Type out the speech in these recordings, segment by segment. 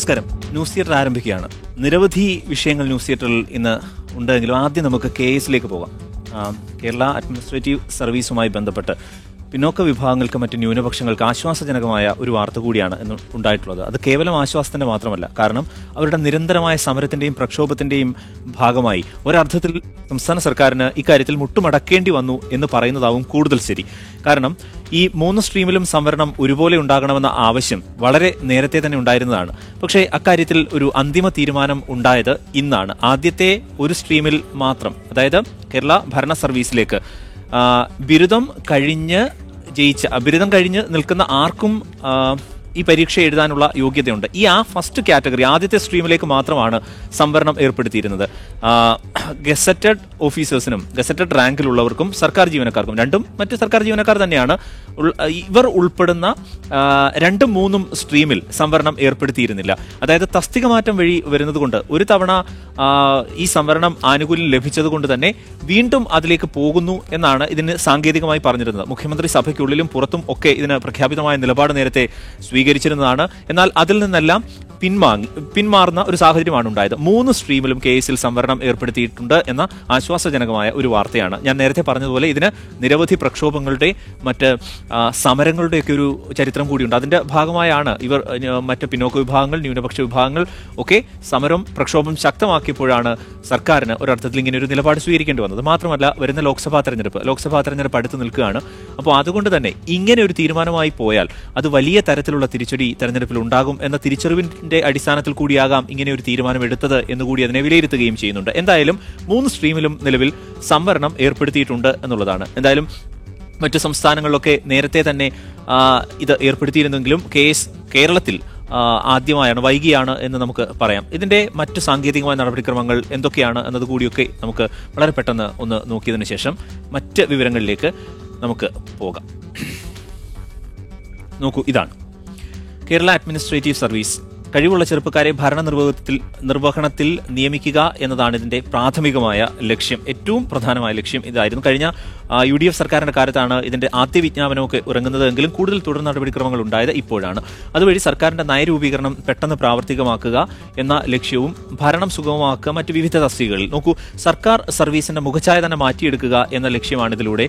നമസ്കാരം. News theatre ആരംഭിക്കുകയാണ്. നിരവധി വിഷയങ്ങൾ ന്യൂസ് തിയേറ്ററിൽ ഇന്ന് ഉണ്ടെങ്കിലും ആദ്യം നമുക്ക് KS പോകാം. കേരള അഡ്മിനിസ്ട്രേറ്റീവ് സർവീസുമായി ബന്ധപ്പെട്ട് പിന്നോക്ക വിഭാഗങ്ങൾക്ക് മറ്റ് ന്യൂനപക്ഷങ്ങൾക്ക് ആശ്വാസജനകമായ ഒരു വാർത്ത കൂടിയാണ് ഇന്ന് ഉണ്ടായിട്ടുള്ളത്. അത് കേവലം ആശ്വാസത്തിന്റെ മാത്രമല്ല, കാരണം അവരുടെ നിരന്തരമായ സമരത്തിന്റെയും പ്രക്ഷോഭത്തിന്റെയും ഭാഗമായി ഒരർത്ഥത്തിൽ സംസ്ഥാന സർക്കാരിന് ഇക്കാര്യത്തിൽ മുട്ടുമടക്കേണ്ടി വന്നു എന്ന് പറയുന്നതാവും കൂടുതൽ ശരി. കാരണം ഈ 3 സ്ട്രീമിലും സംവരണം ഒരുപോലെ ഉണ്ടാകണമെന്ന ആവശ്യം വളരെ നേരത്തെ തന്നെ ഉണ്ടായിരുന്നതാണ്. പക്ഷേ അക്കാര്യത്തിൽ ഒരു അന്തിമ തീരുമാനം ഉണ്ടായത് ഇന്നാണ്. ആദ്യത്തെ ഒരു സ്ട്രീമിൽ മാത്രം, അതായത് കേരള ഭരണ സർവീസിലേക്ക് ബിരുദം കഴിഞ്ഞ് നിൽക്കുന്ന ആർക്കും ഈ പരീക്ഷ എഴുതാനുള്ള യോഗ്യതയുണ്ട്. ഈ ഫസ്റ്റ് കാറ്റഗറി ആദ്യത്തെ സ്ട്രീമിലേക്ക് മാത്രമാണ് സംവരണം ഏർപ്പെടുത്തിയിരുന്നത്. ഗസറ്റഡ് ഓഫീസേഴ്സിനും ഗസറ്റഡ് റാങ്കിലുള്ളവർക്കും സർക്കാർ ജീവനക്കാർക്കും, രണ്ടും മറ്റ് സർക്കാർ ജീവനക്കാർ തന്നെയാണ്, ഇവർ ഉൾപ്പെടുന്ന 2, 3 സ്ട്രീമിൽ സംവരണം ഏർപ്പെടുത്തിയിരുന്നില്ല. അതായത് തസ്തിക മാറ്റം വഴി വരുന്നത് കൊണ്ട് ഒരു തവണ ഈ സംവരണം ആനുകൂല്യം ലഭിച്ചത് കൊണ്ട് തന്നെ വീണ്ടും അതിലേക്ക് പോകുന്നു എന്നാണ് ഇതിന് സാങ്കേതികമായി പറഞ്ഞിരുന്നത്. മുഖ്യമന്ത്രി സഭയ്ക്കുള്ളിലും പുറത്തും ഒക്കെ ഇതിന് പ്രഖ്യാപിതമായ നിലപാട് നേരത്തെ സ്വീകരിച്ചിരുന്നതാണ്. എന്നാൽ അതിൽ നിന്നെല്ലാം പിന്മാറുന്ന ഒരു സാഹചര്യമാണ് ഉണ്ടായത്. 3 സ്ട്രീമിലും കേസിൽ സംവരണം ഏർപ്പെടുത്തിയിട്ടുണ്ട് എന്ന ആശ്വാസജനകമായ ഒരു വാർത്തയാണ്. ഞാൻ നേരത്തെ പറഞ്ഞതുപോലെ ഇതിന് നിരവധി പ്രക്ഷോഭങ്ങളുടെ മറ്റ് സമരങ്ങളുടെയൊക്കെ ഒരു ചരിത്രം കൂടിയുണ്ട്. അതിന്റെ ഭാഗമായാണ് ഇവർ മറ്റ് പിന്നോക്ക വിഭാഗങ്ങൾ, ന്യൂനപക്ഷ വിഭാഗങ്ങൾ ഒക്കെ സമരം പ്രക്ഷോഭം ശക്തമാക്കിയപ്പോഴാണ് സർക്കാരിന് ഒരർത്ഥത്തിൽ ഇങ്ങനെ ഒരു നിലപാട് സ്വീകരിക്കേണ്ടി വന്നത്. മാത്രമല്ല, വരുന്ന ലോക്സഭാ തെരഞ്ഞെടുപ്പ് അടുത്ത് നിൽക്കുകയാണ്. അപ്പോൾ അതുകൊണ്ട് തന്നെ ഇങ്ങനെ ഒരു തീരുമാനമായി പോയാൽ അത് വലിയ തരത്തിലുള്ള തിരിച്ചടി തെരഞ്ഞെടുപ്പിൽ ഉണ്ടാകും എന്ന തിരിച്ചറിവിന്റെ അടിസ്ഥാനത്തിൽ കൂടിയാകാം ഇങ്ങനെ ഒരു തീരുമാനം എടുത്തത് എന്നുകൂടി അതിനെ വിലയിരുത്തുകയും ചെയ്യുന്നുണ്ട്. എന്തായാലും 3 സ്ട്രീമിലും നിലവിൽ സംവരണം ഏർപ്പെടുത്തിയിട്ടുണ്ട് എന്നുള്ളതാണ്. എന്തായാലും മറ്റു സംസ്ഥാനങ്ങളിലൊക്കെ നേരത്തെ തന്നെ ഇത് ഏർപ്പെടുത്തിയിരുന്നെങ്കിലും കേരളത്തിൽ ആദ്യമായാണ്, വൈകിയാണ് എന്ന് നമുക്ക് പറയാം. ഇതിന്റെ മറ്റു സാങ്കേതികമായ നടപടിക്രമങ്ങൾ എന്തൊക്കെയാണ് എന്നതുകൂടിയൊക്കെ നമുക്ക് വളരെ പെട്ടെന്ന് ഒന്ന് നോക്കിയതിനു ശേഷം മറ്റ് വിവരങ്ങളിലേക്ക് നമുക്ക് പോകാം. നോക്കൂ, ഇതാണ് കേരള അഡ്മിനിസ്ട്രേറ്റീവ് സർവീസ്. കഴിവുള്ള ചെറുപ്പക്കാരെ നിർവഹണത്തിൽ നിയമിക്കുക എന്നതാണ് ഇതിന്റെ പ്രാഥമികമായ ലക്ഷ്യം. ഏറ്റവും പ്രധാനമായ ലക്ഷ്യം ഇതായിരുന്നു. കഴിഞ്ഞ UDF സർക്കാരിന്റെ കാലത്താണ് ഇതിന്റെ ആദ്യ വിജ്ഞാപനമൊക്കെ ഇറങ്ങുന്നതെങ്കിലും കൂടുതൽ തുടർ നടപടിക്രമങ്ങൾ ഉണ്ടായത് ഇപ്പോഴാണ്. അതുവഴി സർക്കാരിന്റെ നയരൂപീകരണം പെട്ടെന്ന് പ്രാവർത്തികമാക്കുക എന്ന ലക്ഷ്യവും ഭരണം സുഗമമാക്കുക മറ്റ് വിവിധ തസ്തികകളിൽ. നോക്കൂ, സർക്കാർ സർവീസിന്റെ മുഖച്ഛായ തന്നെ മാറ്റിയെടുക്കുക എന്ന ലക്ഷ്യമാണ് ഇതിലൂടെ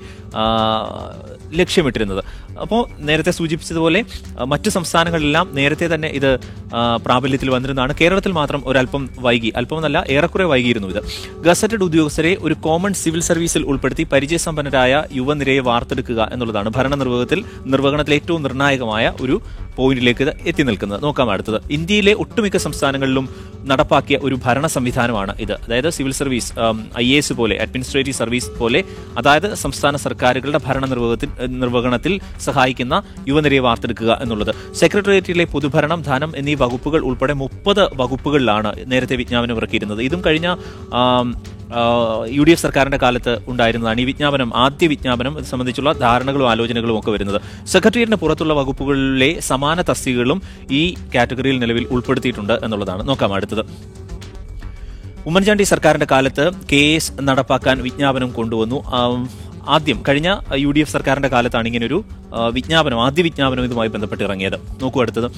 ലക്ഷ്യമിട്ടിരുന്നത്. അപ്പോൾ നേരത്തെ സൂചിപ്പിച്ചതുപോലെ മറ്റു സംസ്ഥാനങ്ങളിലെല്ലാം നേരത്തെ തന്നെ ഇത് പ്രാബല്യത്തിൽ വന്നിരുന്നതാണ്. കേരളത്തിൽ മാത്രം ഒരല്പം വൈകി, അല്പമെന്നല്ല ഏറെക്കുറെ വൈകിയിരുന്നു ഇത്. ഗസറ്റഡ് ഉദ്യോഗസ്ഥരെ ഒരു കോമൺ സിവിൽ സർവീസിൽ ഉൾപ്പെടുത്തി പരിചയസമ്പന്നരായ യുവനിരയെ വാർത്തെടുക്കുക എന്നുള്ളതാണ് നിർവഹണത്തിൽ ഏറ്റവും നിർണായകമായ ഒരു പോയിന്റിലേക്ക് എത്തി നിൽക്കുന്നത്. നോക്കാം അടുത്തത്. ഇന്ത്യയിലെ ഒട്ടുമിക്ക സംസ്ഥാനങ്ങളിലും നടപ്പാക്കിയ ഒരു ഭരണ സംവിധാനമാണ് ഇത്. അതായത് സിവിൽ സർവീസ്, IAS പോലെ, അഡ്മിനിസ്ട്രേറ്റീവ് സർവീസ് പോലെ, അതായത് സംസ്ഥാന സർക്കാരുകളുടെ ഭരണ നിർവഹണത്തിൽ സഹായിക്കുന്ന യുവനിരയെ വാർത്തെടുക്കുക എന്നുള്ളത്. സെക്രട്ടേറിയറ്റിലെ പൊതുഭരണം, ധനം എന്നീ വകുപ്പുകൾ ഉൾപ്പെടെ 30 വകുപ്പുകളിലാണ് നേരത്തെ വിജ്ഞാപനം ഇറക്കിയിരുന്നത്. ഇതും കഴിഞ്ഞ UDF സർക്കാരിന്റെ കാലത്ത് ഉണ്ടായിരുന്നതാണ്. ഈ ആദ്യ വിജ്ഞാപനം ഇത് സംബന്ധിച്ചുള്ള ധാരണകളും ആലോചനകളും ഒക്കെ വരുന്നത്. സെക്രട്ടേറിയറ്റിന് പുറത്തുള്ള വകുപ്പുകളിലെ സമാന തസ്തികകളും ഈ കാറ്റഗറിയിൽ നിലവിൽ ഉൾപ്പെടുത്തിയിട്ടുണ്ട് എന്നുള്ളതാണ്. നോക്കാം അടുത്തത്. ഉമ്മൻചാണ്ടി സർക്കാരിന്റെ കാലത്ത് KS നടപ്പാക്കാൻ വിജ്ഞാപനം കൊണ്ടുവന്നു. ആദ്യം കഴിഞ്ഞ UDF സർക്കാരിന്റെ കാലത്താണ് ഇങ്ങനൊരു ആദ്യ വിജ്ഞാപനം ഇതുമായി ബന്ധപ്പെട്ട് ഇറങ്ങിയത്. നോക്കൂ അടുത്തത്.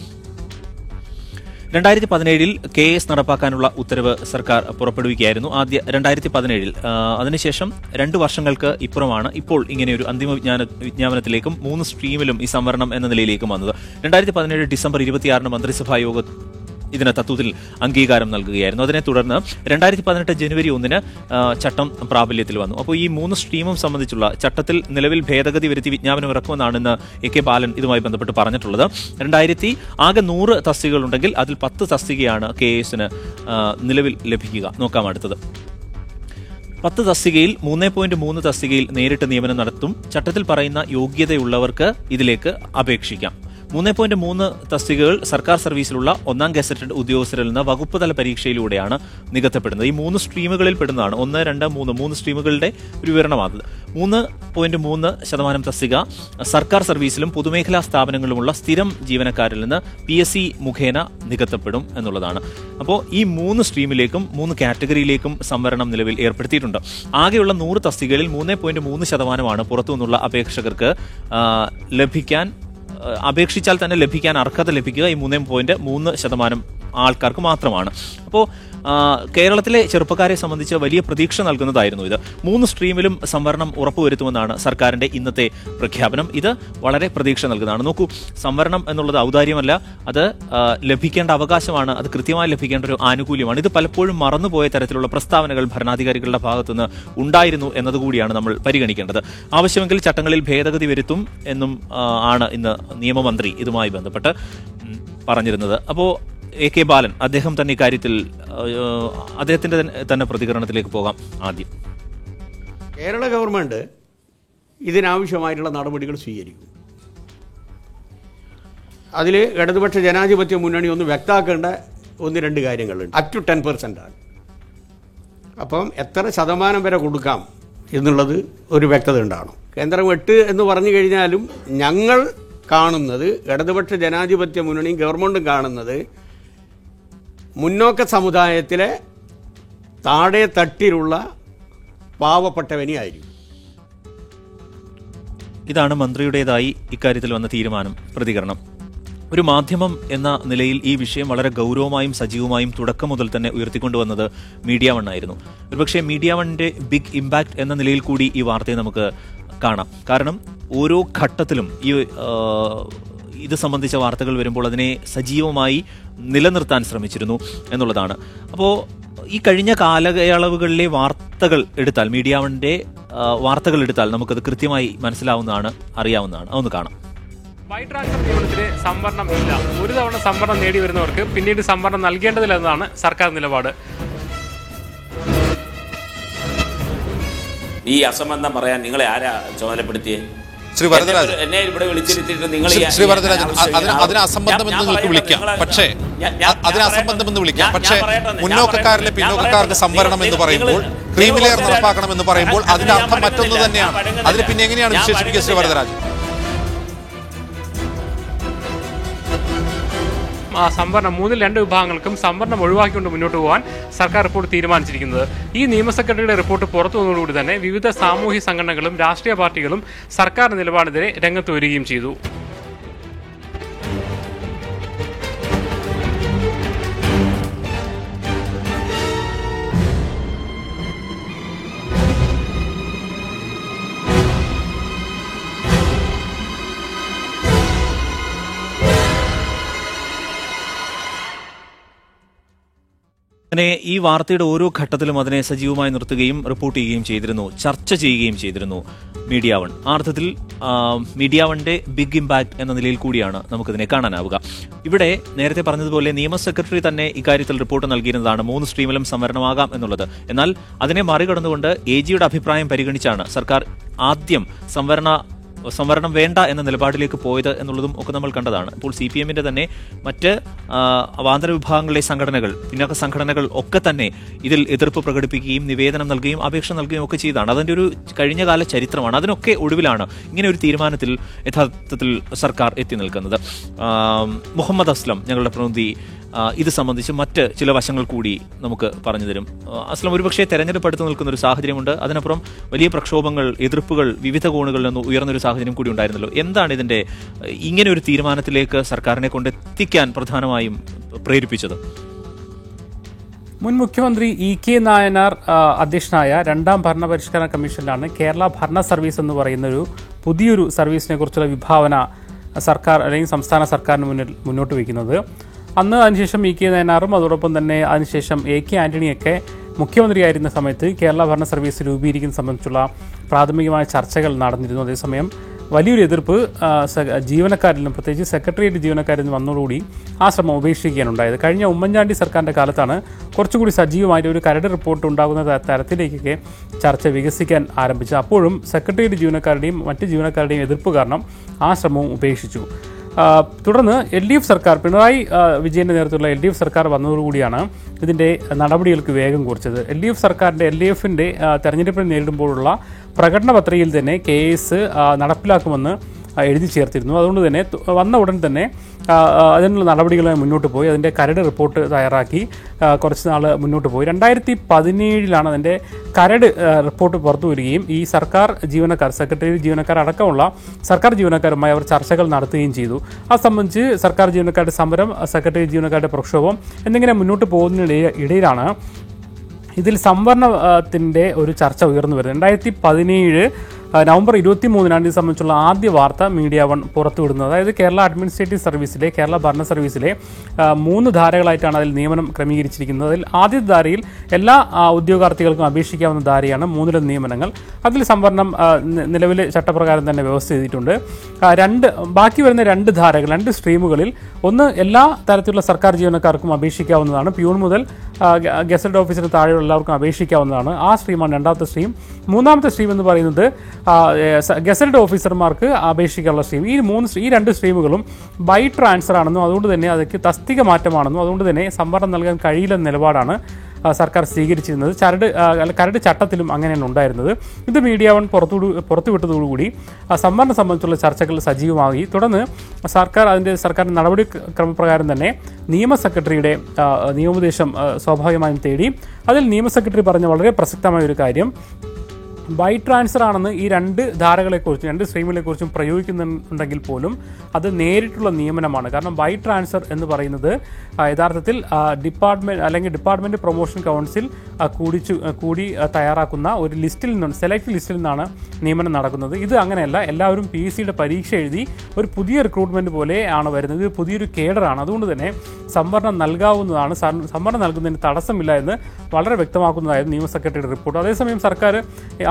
2017 KS നടപ്പാക്കാനുള്ള ഉത്തരവ് സർക്കാർ പുറപ്പെടുവിക്കുകയായിരുന്നു. 2017 അതിനുശേഷം 2 വർഷങ്ങൾക്ക് ഇപ്പുറമാണ് ഇപ്പോൾ ഇങ്ങനെയൊരു അന്തിമ വിജ്ഞാപനത്തിലേക്കും 3 സ്ട്രീമിലും ഈ സംവരണം എന്ന നിലയിലേക്കും വന്നത്. 2017 ഡിസംബർ 26 മന്ത്രിസഭാ യോഗ ഇതിന് തത്വത്തിൽ അംഗീകാരം നൽകുകയായിരുന്നു. അതിനെ തുടർന്ന് 2018 ജനുവരി 1 ചട്ടം പ്രാബല്യത്തിൽ വന്നു. അപ്പോൾ ഈ 3 സ്ട്രീമും സംബന്ധിച്ചുള്ള ചട്ടത്തിൽ നിലവിൽ ഭേദഗതി വരുത്തി വിജ്ഞാപനം ഇറക്കുമെന്നാണ് ഇന്ന് AK ബാലൻ ഇതുമായി ബന്ധപ്പെട്ട് പറഞ്ഞിട്ടുള്ളത്. ആകെ 100 തസ്തികകളുണ്ടെങ്കിൽ അതിൽ 10 തസ്തികയാണ് KSന് നിലവിൽ ലഭിക്കുക. നോക്കാം അടുത്തത്. 10 തസ്തികയിൽ 3.3 തസ്തികയിൽ നേരിട്ട് നിയമനം നടത്തും. ചട്ടത്തിൽ പറയുന്ന യോഗ്യതയുള്ളവർക്ക് ഇതിലേക്ക് അപേക്ഷിക്കാം. 3.3 തസ്തികകൾ സർക്കാർ സർവീസിലുള്ള 1ാം ഗസറ്റഡ് ഉദ്യോഗസ്ഥരിൽ നിന്ന് വകുപ്പ് തല പരീക്ഷയിലൂടെയാണ് നികത്തപ്പെടുന്നത്. ഈ 3 സ്ട്രീമുകളിൽ പെടുന്നതാണ്. 1, 2, 3 സ്ട്രീമുകളുടെ ഒരു വിവരണമാണത്. 3.3% തസ്തിക സർക്കാർ സർവീസിലും പൊതുമേഖലാ സ്ഥാപനങ്ങളിലുമുള്ള സ്ഥിരം ജീവനക്കാരിൽ നിന്ന് PSC മുഖേന നികത്തപ്പെടും എന്നുള്ളതാണ്. അപ്പോൾ ഈ 3 സ്ട്രീമിലേക്കും 3 കാറ്റഗറിയിലേക്കും സംവരണം നിലവിൽ ഏർപ്പെടുത്തിയിട്ടുണ്ട്. ആകെയുള്ള 100 തസ്തികകളിൽ 3.3% പുറത്തുനിന്നുള്ള അപേക്ഷകർക്ക് അപേക്ഷിച്ചാൽ തന്നെ ലഭിക്കാൻ അർഹത ലഭിക്കുക ഈ 3.3% ആൾക്കാർക്ക് മാത്രമാണ്. അപ്പോൾ കേരളത്തിലെ ചെറുപ്പക്കാരെ സംബന്ധിച്ച് വലിയ പ്രതീക്ഷ നൽകുന്നതായിരുന്നു ഇത്. 3 സ്ട്രീമിലും സംവരണം ഉറപ്പുവരുത്തുമെന്നാണ് സർക്കാരിന്റെ ഇന്നത്തെ പ്രഖ്യാപനം. ഇത് വളരെ പ്രതീക്ഷ നൽകുന്നതാണ്. നോക്കൂ, സംവരണം എന്നുള്ളത് ഔദാര്യമല്ല, അത് ലഭിക്കേണ്ട അവകാശമാണ്, അത് കൃത്യമായി ലഭിക്കേണ്ട ഒരു ആനുകൂല്യമാണ്. ഇത് പലപ്പോഴും മറന്നുപോയ തരത്തിലുള്ള പ്രസ്താവനകൾ ഭരണാധികാരികളുടെ ഭാഗത്തുനിന്ന് ഉണ്ടായിരുന്നു എന്നതുകൂടിയാണ് നമ്മൾ പരിഗണിക്കേണ്ടത്. ആവശ്യമെങ്കിൽ ചട്ടങ്ങളിൽ ഭേദഗതി വരുത്തും എന്നും ആണ് ഇന്ന് നിയമമന്ത്രി ഇതുമായി ബന്ധപ്പെട്ട് പറഞ്ഞിരുന്നത്. അപ്പോൾ AK ബാലൻ അദ്ദേഹം തന്നെ ഇക്കാര്യത്തിൽ അദ്ദേഹത്തിന്റെ തന്നെ പ്രതികരണത്തിലേക്ക് പോകാം. ആദ്യം കേരള ഗവൺമെന്റ് ഇതിനാവശ്യമായിട്ടുള്ള നടപടികൾ സ്വീകരിക്കും. അതിൽ ഇടതുപക്ഷ ജനാധിപത്യ മുന്നണി ഒന്ന് വ്യക്തമാക്കേണ്ട 1-2 കാര്യങ്ങളുണ്ട്. അപ് ടു 10% ആണ്. അപ്പം എത്ര ശതമാനം വരെ കൊടുക്കാം എന്നുള്ളത് ഒരു വ്യക്തത ഉണ്ടാകണം. കേന്ദ്രം 8 എന്ന് പറഞ്ഞു കഴിഞ്ഞാലും ഞങ്ങൾ കാണുന്നത്, ഇടതുപക്ഷ ജനാധിപത്യ മുന്നണിയും ഗവൺമെൻറ്റും കാണുന്നത് മുന്നോക്ക സമുദായത്തിലെ താഴെ തട്ടിലുള്ള പാവപ്പെട്ടവനെയായിരിക്കും. ഇതാണ് മന്ത്രിയുടേതായി ഇക്കാര്യത്തിൽ വന്ന തീരുമാനം, പ്രതികരണം. ഒരു മാധ്യമം എന്ന നിലയിൽ ഈ വിഷയം വളരെ ഗൗരവമായും സജീവമായും തുടക്കം മുതൽ തന്നെ ഉയർത്തിക്കൊണ്ടുവന്നത് മീഡിയ വൺ ആയിരുന്നു. ഒരുപക്ഷെ മീഡിയ വണ്ണിന്റെ ബിഗ് ഇമ്പാക്ട് എന്ന നിലയിൽ കൂടി ഈ വാർത്തയെ നമുക്ക് കാണാം. കാരണം ഓരോ ഘട്ടത്തിലും ഇത് സംബന്ധിച്ച വാർത്തകൾ വരുമ്പോൾ അതിനെ സജീവമായി നിലനിർത്താൻ ശ്രമിച്ചിരുന്നു എന്നുള്ളതാണ്. അപ്പോൾ ഈ കഴിഞ്ഞ കാലയളവുകളിലെ വാർത്തകൾ എടുത്താൽ, മീഡിയ വണ്ണിന്റെ വാർത്തകൾ എടുത്താൽ നമുക്കത് കൃത്യമായി മനസ്സിലാവുന്നതാണ്, അറിയാവുന്നതാണ്. അതൊന്ന് കാണാം. വൈ ട്രാൻസ്ഫർ നിയമനത്തിന് സംവരണം ഇല്ല. ഒരു തവണ സംവരണം നേടി വരുന്നവർക്ക് പിന്നീട് സംവരണം നൽകേണ്ടതില്ലെന്നാണ് സർക്കാർ നിലപാട്. ഈ അസംബന്ധം പറയാൻ നിങ്ങളെ ആരാ ചുമതലപ്പെടുത്തിയേ? ശ്രീ വരദരാജൻ, എന്നെ ഇവിടെ വിളിച്ചിരുത്തിയിട്ട് നിങ്ങൾ ശ്രീ വരദരാജൻ, അതിനെ അസംബന്ധം എന്ന് നിങ്ങൾക്ക് വിളിക്കാം. പക്ഷേ അതിനെ അസംബന്ധം എന്ന് വിളിക്കാം. പക്ഷേ മുന്നോക്കക്കാരിലെ പിന്നോക്കക്കാർക്ക് സംവരണം എന്ന് പറയുമ്പോൾ, ക്രീമി ലെയർ നടപ്പാക്കണം എന്ന് പറയുമ്പോൾ അതിന്റെ അർത്ഥം മറ്റൊന്ന് തന്നെയാണ്. അതിന് പിന്നെ എങ്ങനെയാണ് വിശേഷിപ്പിക്കുക ശ്രീ വരദരാജൻ? സംവരണം 3-2 വിഭാഗങ്ങൾക്കും സംവരണം ഒഴിവാക്കിക്കൊണ്ട് മുന്നോട്ട് പോകാൻ സർക്കാർ റിപ്പോർട്ട് തീരുമാനിച്ചിരിക്കുന്നത്. ഈ നിയമ സെക്രട്ടറിയുടെ റിപ്പോർട്ട് പുറത്തു വന്നതോടുകൂടി തന്നെ വിവിധ സാമൂഹ്യ സംഘടനകളും രാഷ്ട്രീയ പാർട്ടികളും സർക്കാർ നിലപാടിനെതിരെ രംഗത്ത് വരികയും ചെയ്തു. അങ്ങനെ ഈ വാർത്തയുടെ ഓരോ ഘട്ടത്തിലും അതിനെ സജീവമായി നിർത്തുകയും റിപ്പോർട്ട് ചെയ്യുകയും ചെയ്തിരുന്നു, ചർച്ച ചെയ്യുകയും ചെയ്തിരുന്നു മീഡിയ വൺ. ആ അർത്ഥത്തിൽ മീഡിയ വണ്ണിന്റെ ബിഗ് ഇമ്പാക്ട് എന്ന നിലയിൽ കൂടിയാണ് നമുക്കിതിനെ കാണാനാവുക. ഇവിടെ നേരത്തെ പറഞ്ഞതുപോലെ നിയമ സെക്രട്ടറി തന്നെ ഇക്കാര്യത്തിൽ റിപ്പോർട്ട് നൽകിയിരുന്നതാണ് 3 സ്ട്രീമിലും സംവരണമാകാം എന്നുള്ളത്. എന്നാൽ അതിനെ മറികടന്നുകൊണ്ട് AGയുടെ അഭിപ്രായം പരിഗണിച്ചാണ് സർക്കാർ ആദ്യം സംവരണം വേണ്ട എന്ന നിലപാടിലേക്ക് പോയത് എന്നുള്ളതും ഒക്കെ നമ്മൾ കണ്ടതാണ്. ഇപ്പോൾ CPM-ന്റെ തന്നെ മറ്റ് അവാന്തര വിഭാഗങ്ങളിലെ സംഘടനകൾ, പിന്നോക്ക സംഘടനകൾ ഒക്കെ തന്നെ ഇതിൽ എതിർപ്പ് പ്രകടിപ്പിക്കുകയും നിവേദനം നൽകുകയും അപേക്ഷ നൽകുകയും ഒക്കെ ചെയ്താണ്. അതിൻ്റെ ഒരു കഴിഞ്ഞകാല ചരിത്രമാണ്. അതിനൊക്കെ ഒടുവിലാണ് ഇങ്ങനെ ഒരു തീരുമാനത്തിൽ യഥാർത്ഥത്തിൽ സർക്കാർ എത്തി നിൽക്കുന്നത്. മുഹമ്മദ് അസ്ലം, ഞങ്ങളുടെ പ്രതിനിധി, ഇത് സംബന്ധിച്ച് മറ്റ് ചില വശങ്ങൾ കൂടി നമുക്ക് പറഞ്ഞു തരും. അസ്ലം, ഒരുപക്ഷെ തെരഞ്ഞെടുപ്പ് അടുത്ത് നിൽക്കുന്ന ഒരു സാഹചര്യമുണ്ട്. അതിനപ്പുറം വലിയ പ്രക്ഷോഭങ്ങൾ, എതിർപ്പുകൾ വിവിധ കോണുകളിൽ നിന്ന് ഉയർന്നൊരു സാഹചര്യം കൂടി ഉണ്ടായിരുന്നല്ലോ. എന്താണ് ഇതിന്റെ ഇങ്ങനെ ഒരു തീരുമാനത്തിലേക്ക് സർക്കാരിനെ കൊണ്ടെത്തിക്കാൻ പ്രധാനമായും പ്രേരിപ്പിച്ചത്? മുൻ മുഖ്യമന്ത്രി EK നായനാർ അധ്യക്ഷനായ 2ാം ഭരണപരിഷ്കരണ കമ്മീഷനിലാണ് കേരള ഭരണ സർവീസ് എന്ന് പറയുന്ന പുതിയൊരു സർവീസിനെ കുറിച്ചുള്ള വിഭാവന സർക്കാർ അല്ലെങ്കിൽ സംസ്ഥാന സർക്കാരിന് മുന്നോട്ട് വയ്ക്കുന്നത്. അന്ന് അതിനുശേഷം EK നായനാറും അതോടൊപ്പം തന്നെ അതിനുശേഷം AK ആന്റണിയൊക്കെ മുഖ്യമന്ത്രിയായിരുന്ന സമയത്ത് കേരള ഭരണ സർവീസ് രൂപീകരിക്കുന്ന സംബന്ധിച്ചുള്ള പ്രാഥമികമായ ചർച്ചകൾ നടന്നിരുന്നു. അതേസമയം വലിയൊരു എതിർപ്പ് ജീവനക്കാരിൽ നിന്നും, പ്രത്യേകിച്ച് സെക്രട്ടേറിയറ്റ് ജീവനക്കാരിൽ നിന്ന് വന്നതോടുകൂടി ആ ശ്രമം ഉപേക്ഷിക്കാനുണ്ടായത്. കഴിഞ്ഞ ഉമ്മൻചാണ്ടി സർക്കാരിൻ്റെ കാലത്താണ് കുറച്ചുകൂടി സജീവമായിട്ട് ഒരു കരട് റിപ്പോർട്ട് ഉണ്ടാകുന്ന തരത്തിലേക്കൊക്കെ ചർച്ച വികസിക്കാൻ ആരംഭിച്ചത്. അപ്പോഴും സെക്രട്ടേറിയറ്റ് ജീവനക്കാരുടെയും മറ്റ് ജീവനക്കാരുടെയും എതിർപ്പ് കാരണം ആ ശ്രമവും ഉപേക്ഷിച്ചു. തുടർന്ന് LDF സർക്കാർ, പിണറായി വിജയൻ്റെ നേതൃത്വത്തിലുള്ള LDF സർക്കാർ വന്നതോടുകൂടിയാണ് ഇതിൻ്റെ നടപടികൾക്ക് വേഗം കുറിച്ചത്. LDF-ന്റെ തെരഞ്ഞെടുപ്പിനെ നേരിടുമ്പോഴുള്ള പ്രകടന പത്രികയിൽ തന്നെ KS നടപ്പിലാക്കുമെന്ന് എഴുതി ചേർത്തിരുന്നു. അതുകൊണ്ട് തന്നെ വന്ന ഉടൻ തന്നെ അതിനുള്ള നടപടികളുമായി മുന്നോട്ട് പോയി. അതിൻ്റെ കരട് റിപ്പോർട്ട് തയ്യാറാക്കി കുറച്ച് നാൾ മുന്നോട്ട് പോയി. 2017 അതിൻ്റെ കരട് റിപ്പോർട്ട് പുറത്തു വരികയും ഈ സർക്കാർ ജീവനക്കാർ, സെക്രട്ടേറിയറ്റ് ജീവനക്കാർ അടക്കമുള്ള സർക്കാർ ജീവനക്കാരുമായി അവർ ചർച്ചകൾ നടത്തുകയും ചെയ്തു. അത് സംബന്ധിച്ച് സർക്കാർ ജീവനക്കാരുടെ സമരം, സെക്രട്ടേറിയറ്റ് ജീവനക്കാരുടെ പ്രക്ഷോഭം എന്നിങ്ങനെ മുന്നോട്ട് പോകുന്നതിനിടയിലാണ് ഇതിൽ സംവരണത്തിൻ്റെ ഒരു ചർച്ച ഉയർന്നു വരുന്നത്. 2017 നവംബർ 23 ഇത് സംബന്ധിച്ചുള്ള ആദ്യ വാർത്ത മീഡിയ വൺ പുറത്തുവിടുന്നത്. അതായത് കേരള അഡ്മിനിസ്ട്രേറ്റീവ് സർവീസിലെ, കേരള ഭരണ സർവീസിലെ 3 ധാരകളായിട്ടാണ് അതിൽ നിയമനം ക്രമീകരിച്ചിരിക്കുന്നത്. അതിൽ ആദ്യത്തെ ധാരയിൽ എല്ലാ ഉദ്യോഗാർത്ഥികൾക്കും അപേക്ഷിക്കാവുന്ന ധാരയാണ് 3 നിയമനങ്ങൾ. അതിൽ സംവരണം നിലവിലെ ചട്ടപ്രകാരം തന്നെ വ്യവസ്ഥ ചെയ്തിട്ടുണ്ട്. ബാക്കി വരുന്ന 2 ധാരകൾ, 2 സ്ട്രീമുകളിൽ ഒന്ന് എല്ലാ തരത്തിലുള്ള സർക്കാർ ജീവനക്കാർക്കും അപേക്ഷിക്കാവുന്നതാണ്. പ്യൂൺ മുതൽ ഗസറ്റ് ഓഫീസറിന് താഴെയുള്ള എല്ലാവർക്കും അപേക്ഷിക്കാവുന്നതാണ്. ആ സ്ട്രീമാണ് 2ാമത്തെ സ്ട്രീം. 3ാമത്തെ സ്ട്രീം എന്ന് പറയുന്നത് ഗസറ്റ് ഓഫീസർമാർക്ക് അപേക്ഷിക്കാനുള്ള സ്ട്രീം. ഈ 2 സ്ട്രീമുകളും ബൈ ട്രാൻസ്ഫർ ആണെന്നും അതുകൊണ്ട് തന്നെ അതൊക്കെ തസ്തിക മാറ്റമാണെന്നും അതുകൊണ്ട് തന്നെ സംവരണം നൽകാൻ കഴിയില്ലെന്ന നിലപാടാണ് സർക്കാർ സ്വീകരിച്ചിരുന്നത്. കരട് ചട്ടത്തിലും അങ്ങനെയാണ് ഉണ്ടായിരുന്നത്. ഇത് മീഡിയ വൺ പുറത്തുവിട്ടതോടുകൂടി സംവരണം സംബന്ധിച്ചുള്ള ചർച്ചകൾ സജീവമാക്കി. തുടർന്ന് സർക്കാരിൻ്റെ നടപടി ക്രമപ്രകാരം തന്നെ നിയമ സെക്രട്ടറിയുടെ നിയമോപദേശം സ്വാഭാവികമായും തേടി. അതിൽ നിയമ സെക്രട്ടറി പറഞ്ഞ വളരെ പ്രസക്തമായ ഒരു കാര്യം, ബൈ ട്രാൻസ്ഫർ ആണെന്ന് ഈ 2 ധാരകളെക്കുറിച്ചും 2 സ്ട്രീമുകളെക്കുറിച്ചും പ്രയോഗിക്കുന്നുണ്ടെങ്കിൽ പോലും അത് നേരിട്ടുള്ള നിയമനമാണ്. കാരണം ബൈ ട്രാൻസ്ഫർ എന്ന് പറയുന്നത് യഥാർത്ഥത്തിൽ ഡിപ്പാർട്ട്മെൻറ്റ് പ്രൊമോഷൻ കൗൺസിൽ കൂടി തയ്യാറാക്കുന്ന ഒരു ലിസ്റ്റിൽ നിന്നാണ്, സെലക്ട് ലിസ്റ്റിൽ നിന്നാണ് നിയമനം നടക്കുന്നത്. ഇത് അങ്ങനെയല്ല. എല്ലാവരും PSCയുടെ പരീക്ഷ എഴുതി ഒരു പുതിയ റിക്രൂട്ട്മെൻറ്റ് പോലെ ആണ് വരുന്നത്. ഇത് പുതിയൊരു കേഡറാണ്. അതുകൊണ്ട് തന്നെ സംവരണം നൽകാവുന്നതാണ്. സംവരണം നൽകുന്നതിന് തടസ്സമില്ല എന്ന് വളരെ വ്യക്തമാക്കുന്നതായിരുന്നു നിയമ സെക്രട്ടറിയുടെ റിപ്പോർട്ട്. അതേസമയം സർക്കാർ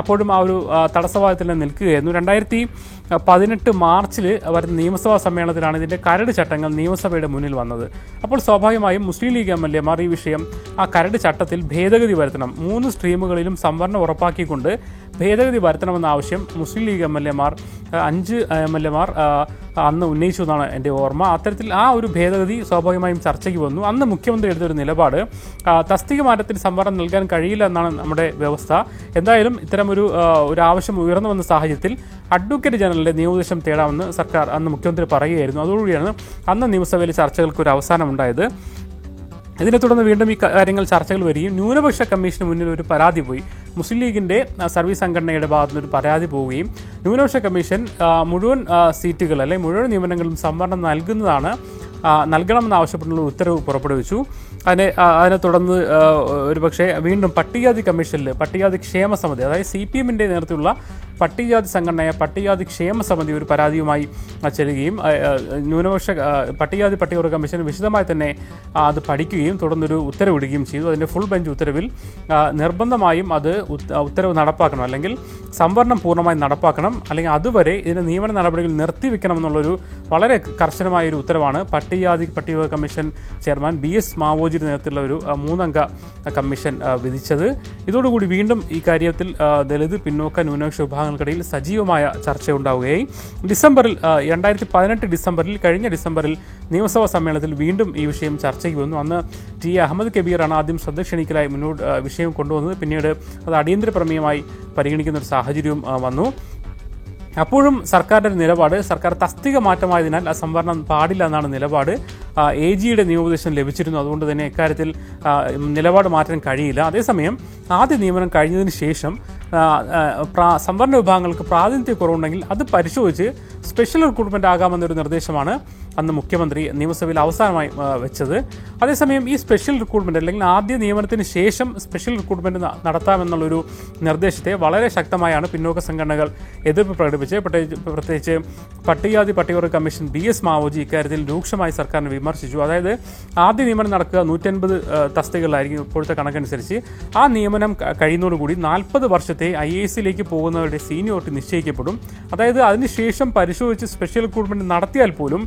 അപ്പോഴും ആ ഒരു തടസ്സവാദത്തിൽ നിൽക്കുകയായിരുന്നു. 2018 മാർച്ചിൽ വരുന്ന നിയമസഭാ സമ്മേളനത്തിലാണ് ഇതിൻ്റെ കരട് ചട്ടങ്ങൾ നിയമസഭയുടെ മുന്നിൽ വന്നത്. അപ്പോൾ സ്വാഭാവികമായും മുസ്ലിം ലീഗ് MLA-മാർ ഈ വിഷയം ആ കരട് ചട്ടത്തിൽ ഭേദഗതി വരുത്തണം, 3 സ്ട്രീമുകളിലും സംവരണം ഉറപ്പാക്കിക്കൊണ്ട് ഭേദഗതി വരുത്തണമെന്ന ആവശ്യം മുസ്ലിം ലീഗ് MLA-മാർ 5 MLA-മാർ അന്ന് ഉന്നയിച്ചു എന്നാണ് എൻ്റെ ഓർമ്മ. അത്തരത്തിൽ ആ ഒരു ഭേദഗതി സ്വാഭാവികമായും ചർച്ചയ്ക്ക് വന്നു. അന്ന് മുഖ്യമന്ത്രി എടുത്തൊരു നിലപാട്, തസ്തിക മാറ്റത്തിന് സംവരണം നൽകാൻ കഴിയില്ല എന്നാണ് നമ്മുടെ വ്യവസ്ഥ. എന്തായാലും ഇത്തരമൊരു ആവശ്യം ഉയർന്നു വന്ന സാഹചര്യത്തിൽ അഡ്വക്കേറ്റ് ജനറലിൻ്റെ നിയമോപദേശം തേടാമെന്ന് സർക്കാർ അന്ന് മുഖ്യമന്ത്രി പറയുകയായിരുന്നു. അതോടുകൂടിയാണ് അന്ന് നിയമസഭയിലെ ചർച്ചകൾക്ക് ഒരു അവസാനമുണ്ടായത്. ഇതിനെ തുടർന്ന് വീണ്ടും ഈ കാര്യങ്ങൾ ചർച്ചകൾ വരികയും ന്യൂനപക്ഷ കമ്മീഷന് മുന്നിൽ ഒരു പരാതി പോയി. മുസ്ലിം ലീഗിൻ്റെ സർവീസ് സംഘടനയുടെ ഭാഗത്തു നിന്നൊരു പരാതി പോവുകയും ന്യൂനപക്ഷ കമ്മീഷൻ മുഴുവൻ സീറ്റുകൾ അല്ലെങ്കിൽ മുഴുവൻ നിയമനങ്ങളും സംവരണം നൽകണമെന്നാവശ്യപ്പെട്ടുള്ള ഉത്തരവ് പുറപ്പെടുവിച്ചു. അതിനെ തുടർന്ന് ഒരുപക്ഷെ വീണ്ടും പട്ടികജാതി കമ്മീഷനിൽ പട്ടികജാതി ക്ഷേമ സമിതി, അതായത് CPM-ൻ്റെ നേതൃത്വത്തിലുള്ള പട്ടികജാതി സംഘടനയായ പട്ടികജാതി ക്ഷേമ സമിതി ഒരു പരാതിയുമായി ചെല്ലുകയും ന്യൂനപക്ഷ പട്ടികവർഗ കമ്മീഷൻ വിശദമായി തന്നെ അത് പഠിക്കുകയും തുടർന്നൊരു ഉത്തരവിടുകയും ചെയ്തു. അതിൻ്റെ ഫുൾ ബെഞ്ച് ഉത്തരവിൽ നിർബന്ധമായും അത് ഉത്തരവ് നടപ്പാക്കണം, അല്ലെങ്കിൽ സംവരണം പൂർണ്ണമായും നടപ്പാക്കണം, അല്ലെങ്കിൽ അതുവരെ ഇതിൻ്റെ നിയമന നടപടികൾ നിർത്തിവെക്കണം എന്നുള്ളൊരു വളരെ കർശനമായൊരു ഉത്തരവാണ് പട്ടികവർഗ കമ്മീഷൻ ചെയർമാൻ BS മാവോജിയുടെ നേതൃത്വത്തിലുള്ള ഒരു 3-അംഗ കമ്മീഷൻ വിധിച്ചത്. ഇതോടുകൂടി വീണ്ടും ഈ കാര്യത്തിൽ ദളിത്, പിന്നോക്ക, ന്യൂനപക്ഷ വിഭാഗങ്ങൾക്കിടയിൽ സജീവമായ ചർച്ചയുണ്ടാവുകയായി. 2018 കഴിഞ്ഞ ഡിസംബറിൽ നിയമസഭാ സമ്മേളനത്തിൽ വീണ്ടും ഈ വിഷയം ചർച്ചയ്ക്ക് വന്നു. അന്ന് ടി അഹമ്മദ് കബീറാണ് ആദ്യം ശ്രദ്ധ ക്ഷണിക്കലായി വിഷയം കൊണ്ടുവന്നത്. പിന്നീട് അത് അടിയന്തര പ്രമേയമായി പരിഗണിക്കുന്ന ഒരു സാഹചര്യവും വന്നു. അപ്പോഴും സർക്കാരിൻ്റെ നിലപാട്, സർക്കാർ തസ്തിക മാറ്റമായതിനാൽ ആ സംവരണം പാടില്ല എന്നാണ് നിലപാട്. AGയുടെ നിയമോപദേശം ലഭിച്ചിരുന്നു. അതുകൊണ്ട് തന്നെ ഇക്കാര്യത്തിൽ നിലപാട് മാറ്റാൻ കഴിയില്ല. അതേസമയം ആദ്യ നിയമനം കഴിഞ്ഞതിന് ശേഷം സംവരണ വിഭാഗങ്ങൾക്ക് പ്രാതിനിധ്യക്കുറവുണ്ടെങ്കിൽ അത് പരിശോധിച്ച് സ്പെഷ്യൽ റിക്രൂട്ട്മെൻറ്റ് ആകാമെന്നൊരു നിർദ്ദേശമാണ് അന്ന് മുഖ്യമന്ത്രി നിയമസഭയിൽ അവസാനമായി വെച്ചത്. അതേസമയം ഈ സ്പെഷ്യൽ റിക്രൂട്ട്മെൻറ്റ് അല്ലെങ്കിൽ ആദ്യ നിയമനത്തിന് ശേഷം സ്പെഷ്യൽ റിക്രൂട്ട്മെൻറ്റ് നടത്താമെന്നുള്ളൊരു നിർദ്ദേശത്തെ വളരെ ശക്തമായാണ് പിന്നോക്ക സംഘടനകൾ എതിർപ്പ് പ്രകടിപ്പിച്ചത്. പ്രത്യേകിച്ച് പട്ടികവർഗ കമ്മീഷൻ BS മാവോജി ഇക്കാര്യത്തിൽ രൂക്ഷമായി സർക്കാരിനെ വിമർശിച്ചു. അതായത് ആദ്യ നിയമനം നടക്കുക 150 തസ്തികകളിലായിരിക്കും ഇപ്പോഴത്തെ കണക്കനുസരിച്ച്. ആ നിയമനം കഴിയുന്നതോടുകൂടി 40 വർഷത്തെ IAS-ലേക്ക് പോകുന്നവരുടെ സീനിയോറിറ്റി നിശ്ചയിക്കപ്പെടും. അതായത് അതിനുശേഷം പരിശോധിച്ച് സ്പെഷ്യൽ റിക്രൂട്ട്മെൻറ്റ് നടത്തിയാൽ പോലും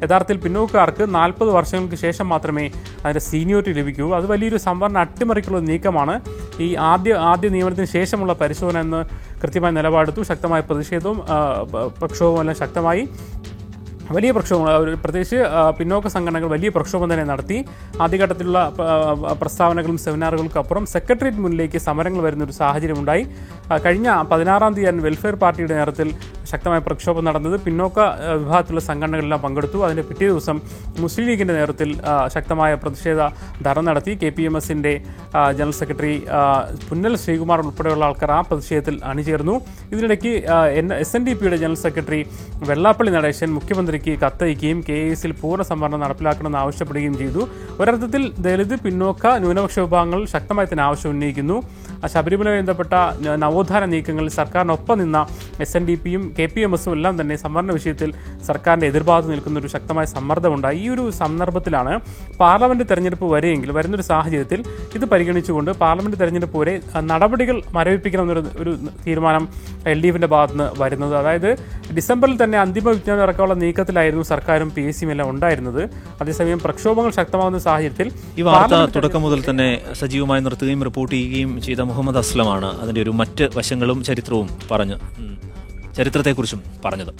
യഥാർത്ഥത്തിൽ പിന്നോക്കക്കാർക്ക് 40 വർഷങ്ങൾക്ക് ശേഷം മാത്രമേ അതിൻ്റെ സീനിയോറിറ്റി ലഭിക്കൂ. അത് വലിയൊരു സംവരണ അട്ടിമറിക്കുള്ള നീക്കമാണ്. ഈ ആദ്യ നിയമനത്തിന് ശേഷമുള്ള പരിശോധന എന്ന് കൃത്യമായ നിലപാടെടുത്തു. ശക്തമായ പ്രതിഷേധവും പ്രക്ഷോഭവും എല്ലാം ശക്തമായി. വലിയ പ്രക്ഷോഭം, പ്രത്യേകിച്ച് പിന്നോക്ക സംഘടനകൾ വലിയ പ്രക്ഷോഭം തന്നെ നടത്തി. ആദ്യഘട്ടത്തിലുള്ള പ്രസ്താവനകളും സെമിനാറുകൾക്കും അപ്പുറം സെക്രട്ടേറിയറ്റ് മുന്നിലേക്ക് സമരങ്ങൾ വരുന്നൊരു സാഹചര്യമുണ്ടായി. കഴിഞ്ഞ 16-ാം തീയതി വെൽഫെയർ പാർട്ടിയുടെ നേതൃത്വത്തിൽ ശക്തമായ പ്രക്ഷോഭം നടന്നത്. പിന്നോക്ക വിഭാഗത്തിലുള്ള സംഘടനകളെല്ലാം പങ്കെടുത്തു. അതിൻ്റെ പിറ്റേ ദിവസം മുസ്ലിം ലീഗിൻ്റെ നേതൃത്വത്തിൽ ശക്തമായ പ്രതിഷേധ ധർണ നടത്തി. KPMSൻ്റെ ജനറൽ സെക്രട്ടറി പുന്നൽ ശ്രീകുമാർ ഉൾപ്പെടെയുള്ള ആൾക്കാർ ആ പ്രതിഷേധത്തിൽ അണിചേർന്നു. ഇതിനിടയ്ക്ക് SNDPയുടെ ജനറൽ സെക്രട്ടറി വെള്ളാപ്പള്ളി നടേശൻ മുഖ്യമന്ത്രിക്ക് കത്തയക്കുകയും KASൽ പൂർണ്ണ സംവരണം നടപ്പിലാക്കണമെന്ന് ആവശ്യപ്പെടുകയും ചെയ്തു. ഒരർത്ഥത്തിൽ ദളിത്, പിന്നോക്ക, ന്യൂനപക്ഷ വിഭാഗങ്ങൾ ശക്തമായി തന്നെ ആവശ്യം ഉന്നയിക്കുന്നു. ശബരിമലയുമായി ബന്ധപ്പെട്ട നവോത്ഥാന നീക്കങ്ങളിൽ സർക്കാരിനൊപ്പം നിന്ന SNDPയും KPMSും എല്ലാം തന്നെ സംവരണ വിഷയത്തിൽ സർക്കാരിൻ്റെ എതിർഭാഗത്ത് നിൽക്കുന്ന ഒരു ശക്തമായ സമ്മർദ്ദമുണ്ടായി. ഈ ഒരു സന്ദർഭത്തിലാണ് പാർലമെന്റ് തെരഞ്ഞെടുപ്പ് വരുന്നൊരു സാഹചര്യത്തിൽ ഇത് പരിഗണിച്ചുകൊണ്ട് പാർലമെന്റ് തെരഞ്ഞെടുപ്പ് വരെ നടപടികൾ മരവിപ്പിക്കണമെന്നൊരു തീരുമാനം LDFിൻ്റെ ഭാഗത്തുനിന്ന് വരുന്നത്. അതായത് ഡിസംബറിൽ തന്നെ അന്തിമ വിജ്ഞാനം ഇറക്കാനുള്ള നീക്കത്തിലായിരുന്നു സർക്കാരും PSCയും എല്ലാം ഉണ്ടായിരുന്നത്. അതേസമയം പ്രക്ഷോഭങ്ങൾ ശക്തമാകുന്ന സാഹചര്യത്തിൽ ഈ വാർത്ത തുടക്കം മുതൽ തന്നെ സജീവമായി നിർത്തുകയും റിപ്പോർട്ട് ചെയ്യുകയും ചെയ്ത മുഹമ്മദ് അസ്ലമാണ് അതിൻ്റെ ഒരു മറ്റ് വശങ്ങളും ചരിത്രത്തെക്കുറിച്ചും പറഞ്ഞത്.